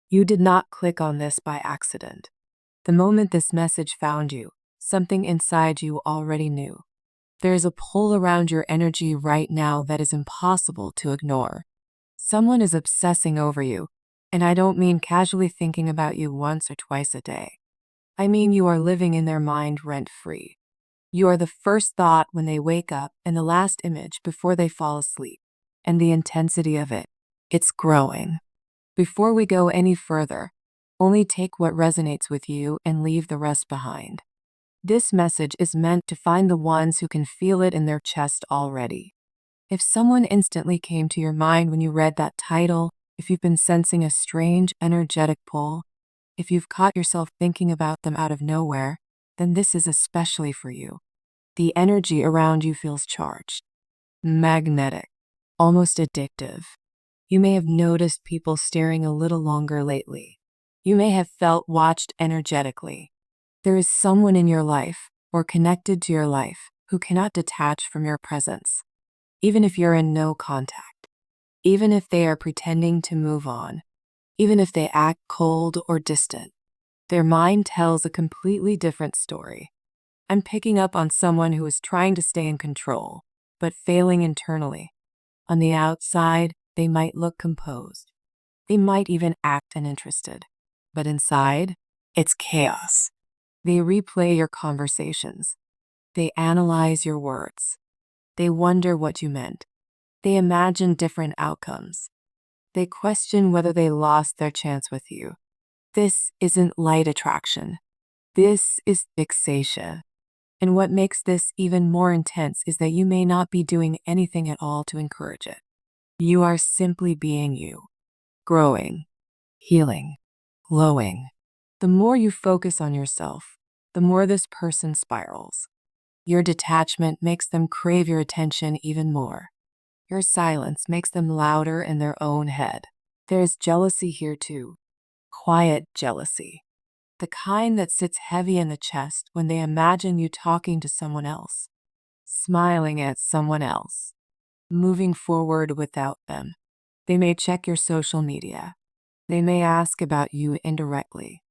You did not click on this by accident. The moment this message found you, something inside you already knew. There is a pull around your energy right now that is impossible to ignore. Someone is obsessing over you, and I don't mean casually thinking about you once or twice a day. I mean you are living in their mind rent-free. You are the first thought when they wake up and the last image before they fall asleep. And the intensity of it, it's growing. Before we go any further, only take what resonates with you and leave the rest behind. This message is meant to find the ones who can feel it in their chest already. If someone instantly came to your mind when you read that title, if you've been sensing a strange energetic pull, if you've caught yourself thinking about them out of nowhere, then this is especially for you. The energy around you feels charged, magnetic, almost addictive. You may have noticed people staring a little longer lately. You may have felt watched energetically. There is someone in your life or connected to your life who cannot detach from your presence, even if you're in no contact, even if they are pretending to move on, even if they act cold or distant. Their mind tells a completely different story. I'm picking up on someone who is trying to stay in control, but failing internally. On the outside, they might look composed. They might even act uninterested. But inside, it's chaos. They replay your conversations. They analyze your words. They wonder what you meant. They imagine different outcomes. They question whether they lost their chance with you. This isn't light attraction. This is fixation. And what makes this even more intense is that you may not be doing anything at all to encourage it. You are simply being you, growing, healing, glowing. The more you focus on yourself, the more this person spirals. Your detachment makes them crave your attention even more. Your silence makes them louder in their own head. There is jealousy here too, quiet jealousy. The kind that sits heavy in the chest when they imagine you talking to someone else, smiling at someone else, moving forward without them. They may check your social media. They may ask about you indirectly.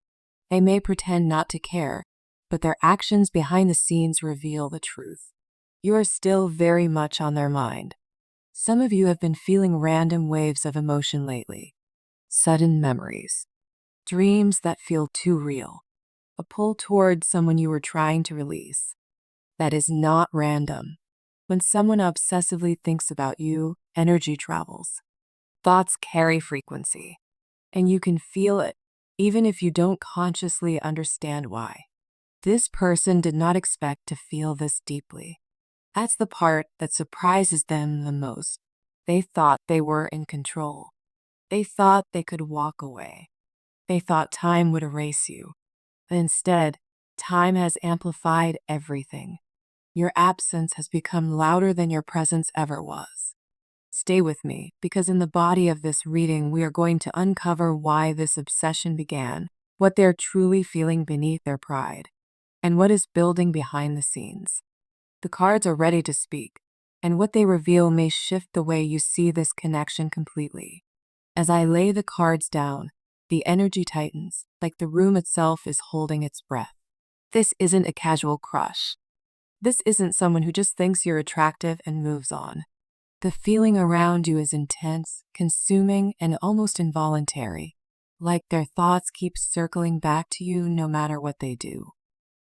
They may pretend not to care, but their actions behind the scenes reveal the truth. You are still very much on their mind. Some of you have been feeling random waves of emotion lately, sudden memories, dreams that feel too real, a pull toward someone you were trying to release. That is not random. When someone obsessively thinks about you, energy travels. Thoughts carry frequency, and you can feel it, even if you don't consciously understand why. This person did not expect to feel this deeply. That's the part that surprises them the most. They thought they were in control. They thought they could walk away. They thought time would erase you. But instead, time has amplified everything. Your absence has become louder than your presence ever was. Stay with me, because in the body of this reading, we are going to uncover why this obsession began, what they're truly feeling beneath their pride, and what is building behind the scenes. The cards are ready to speak, and what they reveal may shift the way you see this connection completely. As I lay the cards down, the energy tightens, like the room itself is holding its breath. This isn't a casual crush. This isn't someone who just thinks you're attractive and moves on. The feeling around you is intense, consuming, and almost involuntary, like their thoughts keep circling back to you no matter what they do.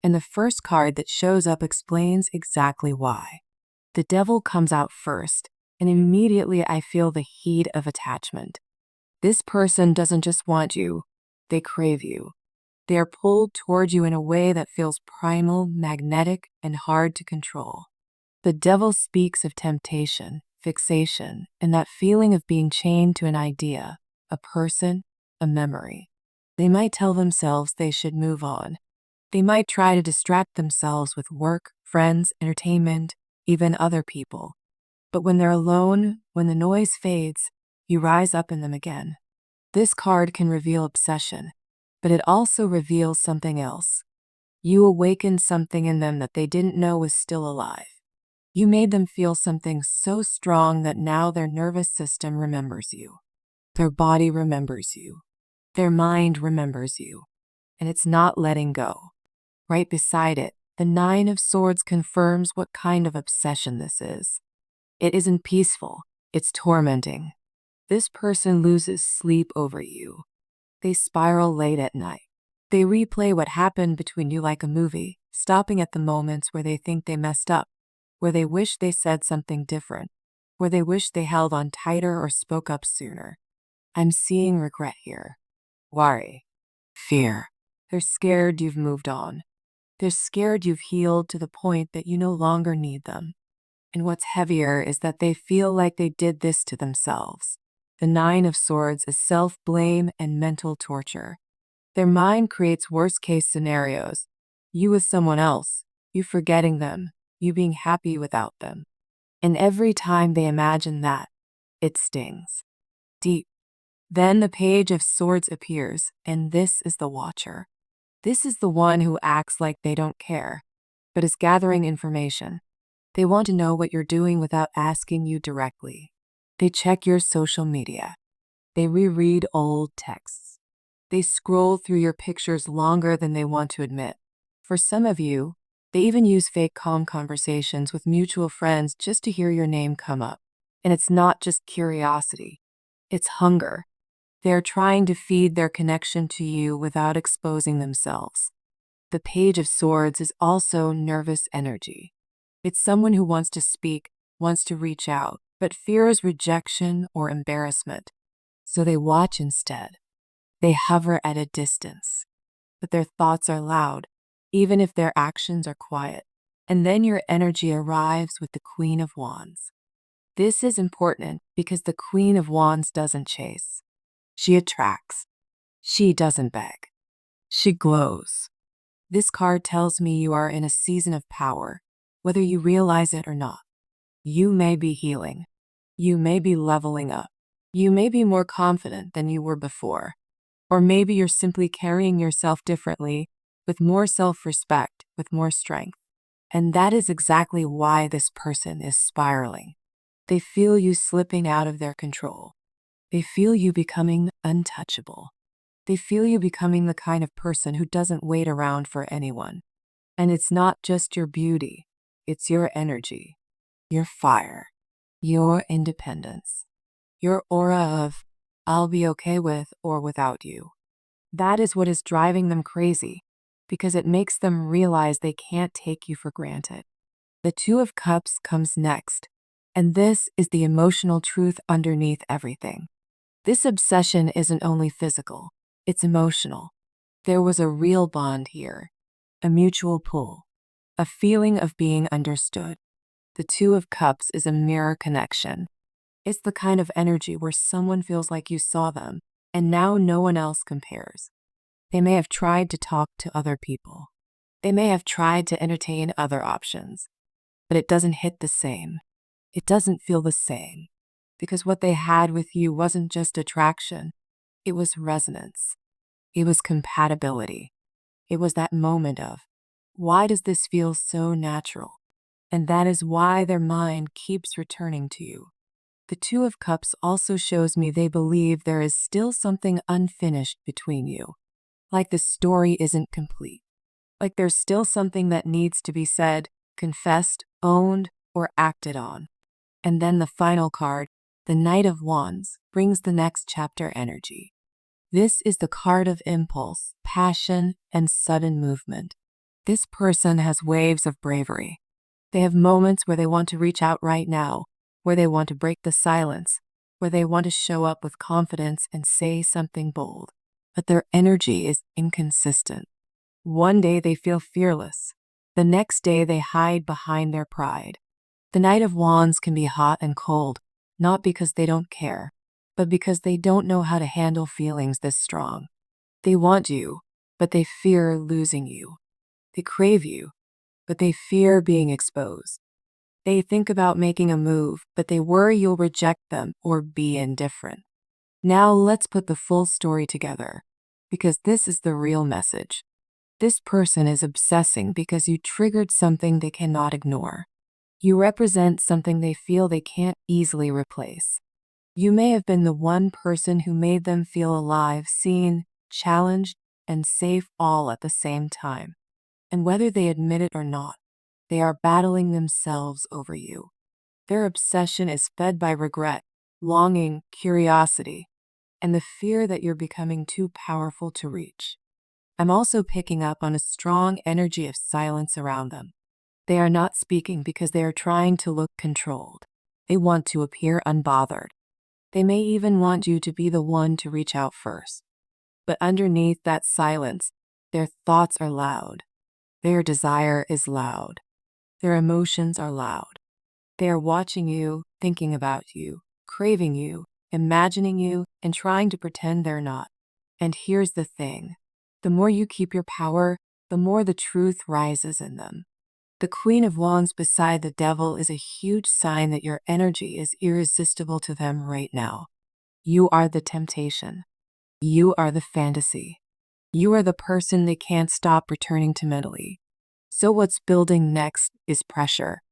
And the first card that shows up explains exactly why. The Devil comes out first, and immediately I feel the heat of attachment. This person doesn't just want you, they crave you. They are pulled toward you in a way that feels primal, magnetic, and hard to control. The Devil speaks of temptation, fixation, and that feeling of being chained to an idea, a person, a memory. They might tell themselves they should move on. They might try to distract themselves with work, friends, entertainment, even other people. But when they're alone, when the noise fades, you rise up in them again. This card can reveal obsession, but it also reveals something else. You awakened something in them that they didn't know was still alive. You made them feel something so strong that now their nervous system remembers you. Their body remembers you. Their mind remembers you, and it's not letting go. Right beside it, the Nine of Swords confirms what kind of obsession this is. It isn't peaceful, it's tormenting. This person loses sleep over you. They spiral late at night. They replay what happened between you like a movie, stopping at the moments where they think they messed up, where they wish they said something different, where they wish they held on tighter or spoke up sooner. I'm seeing regret here. Worry. Fear. They're scared you've moved on. They're scared you've healed to the point that you no longer need them. And what's heavier is that they feel like they did this to themselves. The Nine of Swords is self-blame and mental torture. Their mind creates worst-case scenarios. You with someone else, you forgetting them, you being happy without them. And every time they imagine that, it stings. Deep. Then the Page of Swords appears, and this is the Watcher. This is the one who acts like they don't care, but is gathering information. They want to know what you're doing without asking you directly. They check your social media. They reread old texts. They scroll through your pictures longer than they want to admit. For some of you, they even use fake calm conversations with mutual friends just to hear your name come up. And it's not just curiosity, it's hunger. They're trying to feed their connection to you without exposing themselves. The Page of Swords is also nervous energy. It's someone who wants to speak, wants to reach out, but fears rejection or embarrassment. So they watch instead. They hover at a distance, but their thoughts are loud, even if their actions are quiet. And then your energy arrives with the Queen of Wands. This is important because the Queen of Wands doesn't chase. She attracts. She doesn't beg. She glows. This card tells me you are in a season of power, whether you realize it or not. You may be healing. You may be leveling up. You may be more confident than you were before. Or maybe you're simply carrying yourself differently, with more self-respect, with more strength. And that is exactly why this person is spiraling. They feel you slipping out of their control. They feel you becoming untouchable. They feel you becoming the kind of person who doesn't wait around for anyone. And it's not just your beauty, it's your energy, your fire, your independence, your aura of, I'll be okay with or without you. That is what is driving them crazy, because it makes them realize they can't take you for granted. The Two of Cups comes next, and this is the emotional truth underneath everything. This obsession isn't only physical, it's emotional. There was a real bond here, a mutual pull, a feeling of being understood. The Two of Cups is a mirror connection. It's the kind of energy where someone feels like you saw them, and now no one else compares. They may have tried to talk to other people. They may have tried to entertain other options, but it doesn't hit the same. It doesn't feel the same, because what they had with you wasn't just attraction, it was resonance. It was compatibility. It was that moment of, why does this feel so natural? And that is why their mind keeps returning to you. The Two of Cups also shows me they believe there is still something unfinished between you. Like the story isn't complete. Like there's still something that needs to be said, confessed, owned, or acted on. And then the final card, the Knight of Wands, brings the next chapter energy. This is the card of impulse, passion, and sudden movement. This person has waves of bravery. They have moments where they want to reach out right now, where they want to break the silence, where they want to show up with confidence and say something bold. But their energy is inconsistent. One day they feel fearless. The next day they hide behind their pride. The Knight of Wands can be hot and cold, not because they don't care, but because they don't know how to handle feelings this strong. They want you, but they fear losing you. They crave you, but they fear being exposed. They think about making a move, but they worry you'll reject them or be indifferent. Now let's put the full story together, because this is the real message. This person is obsessing because you triggered something they cannot ignore. You represent something they feel they can't easily replace. You may have been the one person who made them feel alive, seen, challenged, and safe all at the same time. And whether they admit it or not, they are battling themselves over you. Their obsession is fed by regret, longing, curiosity, and the fear that you're becoming too powerful to reach. I'm also picking up on a strong energy of silence around them. They are not speaking because they are trying to look controlled. They want to appear unbothered. They may even want you to be the one to reach out first. But underneath that silence, their thoughts are loud. Their desire is loud. Their emotions are loud. They are watching you, thinking about you, craving you, imagining you, and trying to pretend they're not. And here's the thing. The more you keep your power, the more the truth rises in them. The Queen of Wands beside the Devil is a huge sign that your energy is irresistible to them right now. You are the temptation. You are the fantasy. You are the person they can't stop returning to mentally. So what's building next is pressure.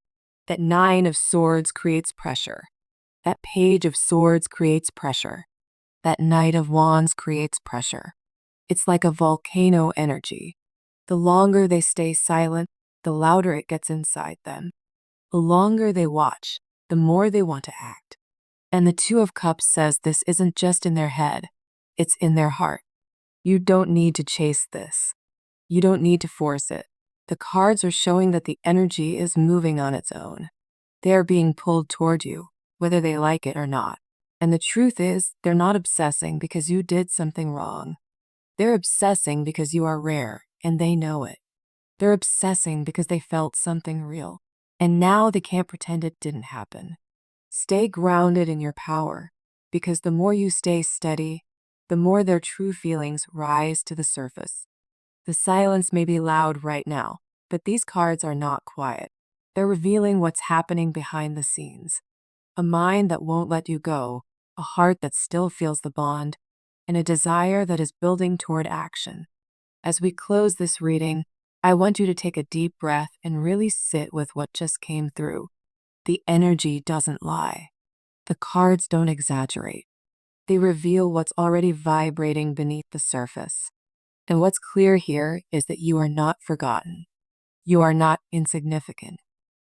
That Nine of Swords creates pressure. That Page of Swords creates pressure. That Knight of Wands creates pressure. It's like a volcano energy. The longer they stay silent, the louder it gets inside them. The longer they watch, the more they want to act. And the Two of Cups says this isn't just in their head, it's in their heart. You don't need to chase this. You don't need to force it. The cards are showing that the energy is moving on its own. They are being pulled toward you, whether they like it or not. And the truth is, they're not obsessing because you did something wrong. They're obsessing because you are rare, and they know it. They're obsessing because they felt something real, and now they can't pretend it didn't happen. Stay grounded in your power, because the more you stay steady, the more their true feelings rise to the surface. The silence may be loud right now, but these cards are not quiet. They're revealing what's happening behind the scenes. A mind that won't let you go, a heart that still feels the bond, and a desire that is building toward action. As we close this reading, I want you to take a deep breath and really sit with what just came through. The energy doesn't lie. The cards don't exaggerate. They reveal what's already vibrating beneath the surface. And what's clear here is that you are not forgotten. You are not insignificant.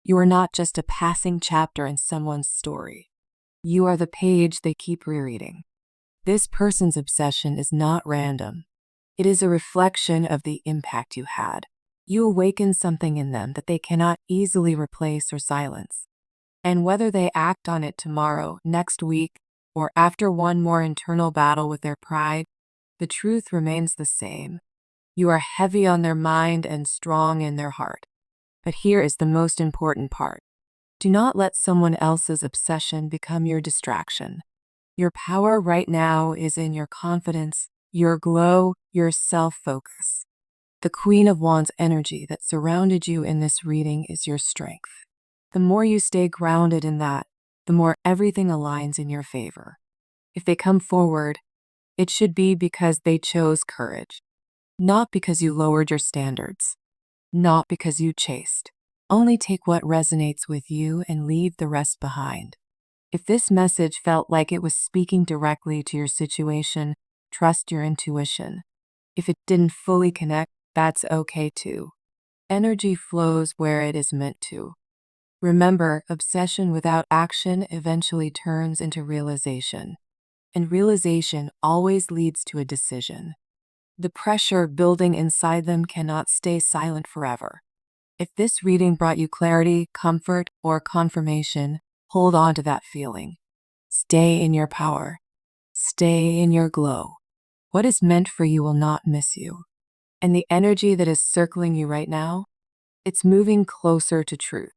You are not just a passing chapter in someone's story. You are the page they keep rereading. This person's obsession is not random. It is a reflection of the impact you had. You awaken something in them that they cannot easily replace or silence. And whether they act on it tomorrow, next week, or after one more internal battle with their pride, the truth remains the same. You are heavy on their mind and strong in their heart. But here is the most important part. Do not let someone else's obsession become your distraction. Your power right now is in your confidence, your glow, your self-focus. The Queen of Wands energy that surrounded you in this reading is your strength. The more you stay grounded in that, the more everything aligns in your favor. If they come forward, it should be because they chose courage, not because you lowered your standards, not because you chased. Only take what resonates with you and leave the rest behind. If this message felt like it was speaking directly to your situation, trust your intuition. If it didn't fully connect, that's okay too. Energy flows where it is meant to. Remember, obsession without action eventually turns into realization. And realization always leads to a decision. The pressure building inside them cannot stay silent forever. If this reading brought you clarity, comfort, or confirmation, hold on to that feeling. Stay in your power. Stay in your glow. What is meant for you will not miss you. And the energy that is circling you right now, it's moving closer to truth.